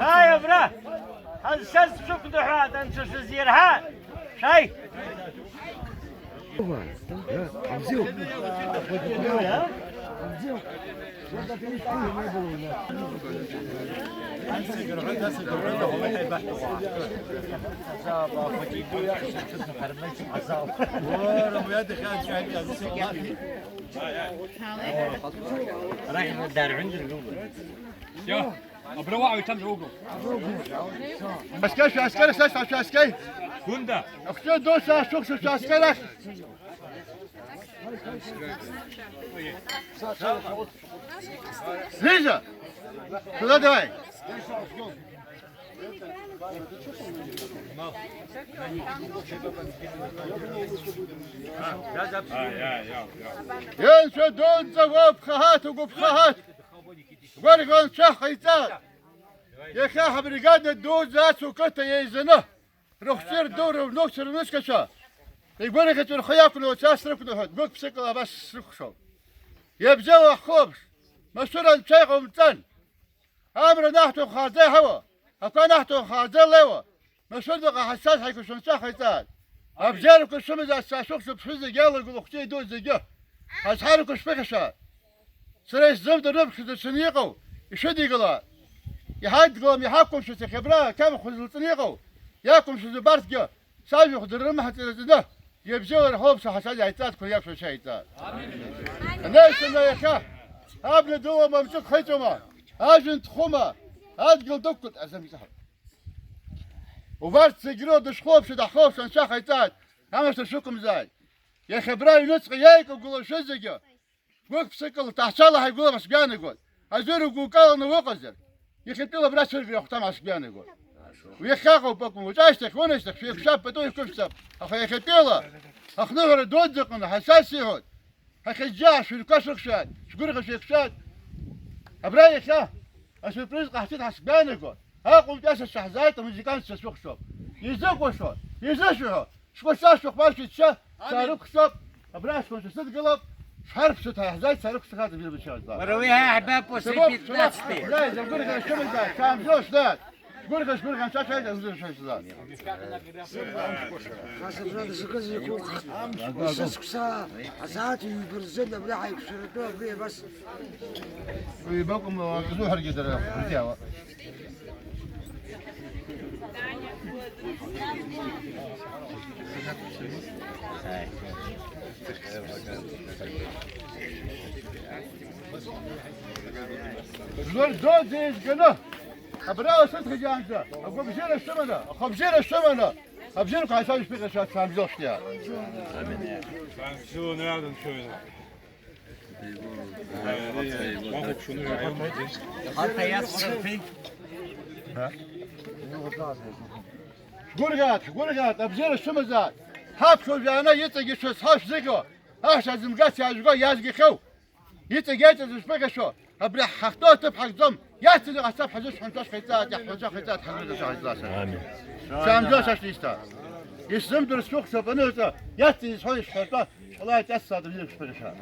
هاي برا هذا السلس شوف دحرات انت شو زيرها شاي رايح الدار عند الجوجل يا ابروع ويتم جوجل عسكري شو عسكري ساس شو عسكري كوندا اختي دوسة شو عسكري ليجا شو ده دواي ينشو دون زواب خهات وقف خهات ورغن شخ يتال يا خاح بريقاد الدوز ذات وكتا يزنه رخصير دور ونوكسر ونسكشا يقول لك الخياك لو تاسرك نهد قلت بسكلا بس رخصو يبزوا خبز مسؤول الشيخ ومتن امر نحتو خازي هوا اكو نحتو خازي لوا مسؤول بقى حساس حيكون شمسا خيتال ابزارك الشمس اساسوك بحز قال يقول اختي دوز دقه اصحابك شبكشا سريس زبد الربح شد سنيقو يشد يقلا يحد قوم يحكم شو خبره كم خذ سنيقو ياكم شو برتقه سايب ياخذ الرمح حتى يبزوا الحوب حساس عيتات كل ياكل شيطان الناس يا خا ابن دوا ممسك خيتما اجنت خما ادقل دكت ازم يسحب وبرت سجرو دشخوب شد خوف شن شخيتات اما تشوكم زاي يا خبراي نسق ياك وقول شو زجا وقف سكل تحصلها يقول بس بيان يقول ازور يقول قال انه وقزر يخطيله براس يختم عش بيان يقول ويخاقوا بكم وجاشتك ونشتك في شاب بدو يكف سب اخي يخطيله اخنور دودقنا حساسي هود هخجاش في الكسر شاد شقول غش يكشاد ابراي شا اسبريز قحتي حسبان يقول ها قمت اسس شحزايته مزيكان سوق شوب يزق وشو يزشوا شو شاش باش تشا صاروخ شوب ابراش كنت صدق قلب حرف شتها حزايت صاروخ شغال في البشار ورويها احباب وسيبي نفسي لا يقول لك الشمس ده كان جوش ده قول لك شكون كان شاش هذا زين شاش ده خاصة زكاز يكون سكسا عساتي برزنا بلا يكسروا بيه بس ويبقوا تزوح القدر رجاوا زول دوزيز قناه أبراو صدق جانجا أبغى بزير الشمنة خبزير الشمنة أبزيرك عشان يشبه شات خامزوش يا شو نعلم شو واحد شنو حتى يصير فيك قولقات أبزير الشمزات هابشو جانا يتجي شو صاش زيكو هاش زمقات يازقو يازقي خو يتجي يشبه شو أبرح حختو تبحق ضم ياتي غصب حجوش حنتاش خيتات يحفظ خيتات حمد الله امين شام جوش اشتيستا يسلم در السوق سبنوتا ياتي يسحوي شحطا الله يتأسى دبيك شبكشا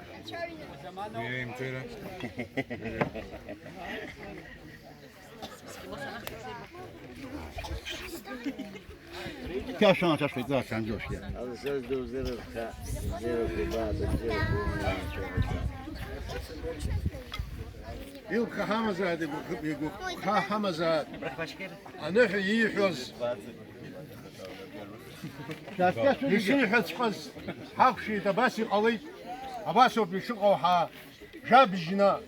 كاشان تاش خيتات شام جوش يا هذا ساز دو زيرو زيرو كباب زيرو يوم خامزة يقول خامزة أنا يحوز يشيحز حز حقشي تباسي قوي أباسو بيشقو حا جاب جنا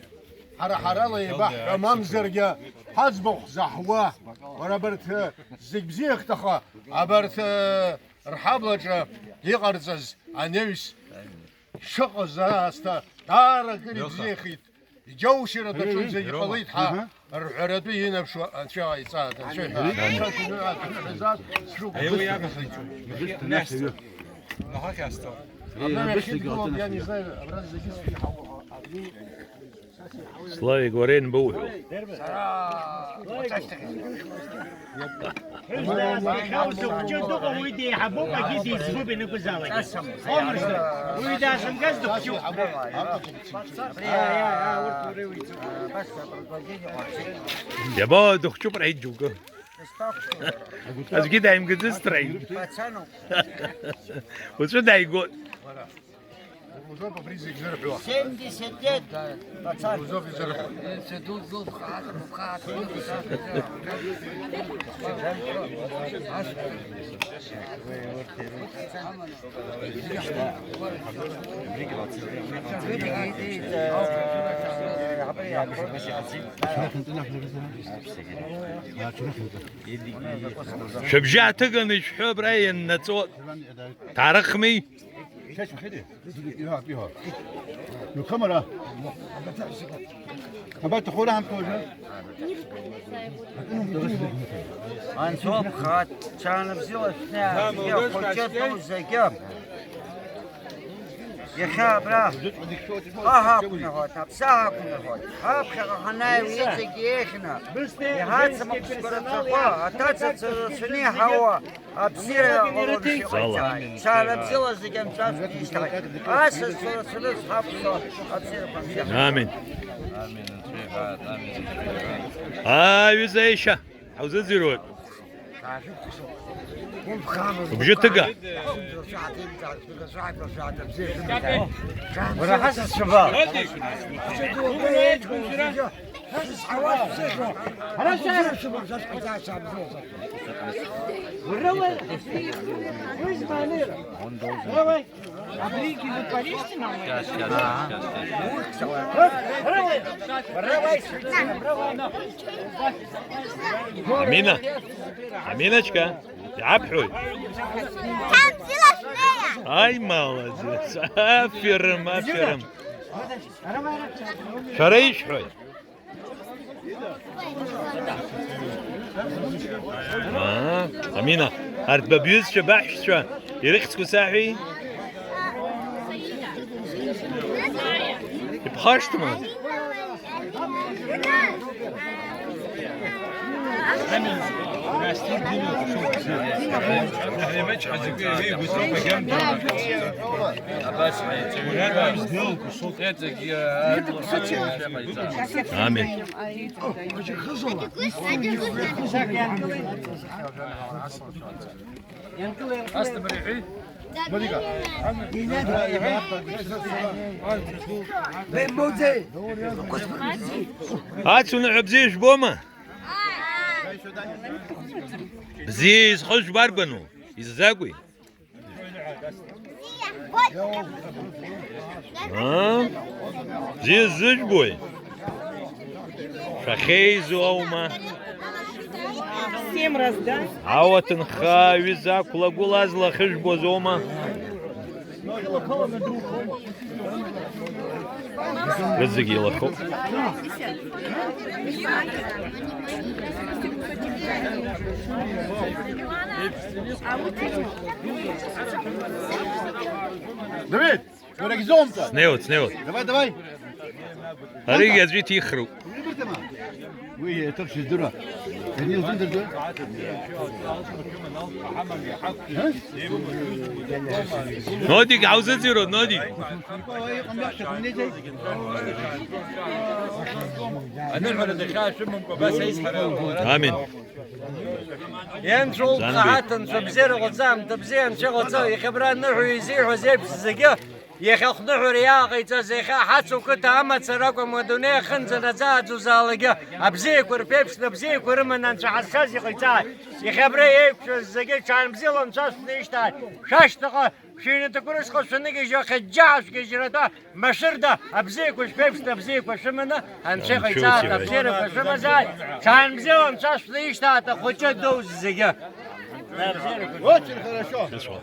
حرا لي بحر ممزرجة حزبخ زحوة وربرت زيك تخا عبرت رحاب لجا يقرزز عنيس شق زاستا دار قريب زيخيت جوشرة تشون زي قليت حا العربي هنا بشو أشياء يصاد ايوه يا اخي ناس ما هكا استو يعني زي أبرز زي سلاي قورين بوحو ويدي حبوبة جدي يسبوب انكو زالك ويدا سمقاز دكتو يا با دخشو برعيد جوكو از كده هم قدس ترعيد وشو دا يقول سندي سدد شبجع تقنش حب رأي النتوت تعرقمي الكاميرا أبغى تخورها هم كوجه أنتم خات كان بزوج يا خلجت وزكام يا خابرة كنا هات بساها كنا هات هاب خنا ويزكيخنا يا هات سمك سكرتوا أتات سني هوا أبصير كان بزوج زكام شاف يشتغل أساس سلس حبصة أبصير آمين آه زيشة عاوز الزيروت وبجد تقع وراح حسس الشباب أمينة أمينочка عبحوي أي молодец أفرم أفرم شريش حوي أمينة هرت ببيوز شباح شو يرخصكو ساحي بخاشت ما آمين هات شو نلعب زيش بوما بزيز خش باربنو يزاقوي زيز زج بوي شخيزو اوما عواتن خاوي زاكولا قولازلا خش بوزوما رزقي لخو دافيد وراك زومتا سنيوت دافاي هريق يزجيت يخرو وي ترشي الدرة هني وزندر ده نوديك عاوز زيرو نودي آمين ينشو قاعات تبزير غزام تبزين شغل زي خبران نحو يزيح وزيب الزقة يخخ نحو رياقي تزيخا حتسو كنت عمد سراكم ودوني خنزنا زاد وزالقة أبزيك وربيبس نبزيك ورمنا نشو حساسي قيتاي يخبري يبشو الزقة كان بزيلو نشاس نيشتاي شاشتقا شين تقولش خشنيك جو خجاش كجرتا مشردا أبزيك وش بيبس نبزيك وشمنا هنشي قيتاي تبزير وشمنا زاي كان بزيلو نشاس نيشتاي تخوتش دوز الزقة Очень хорошо.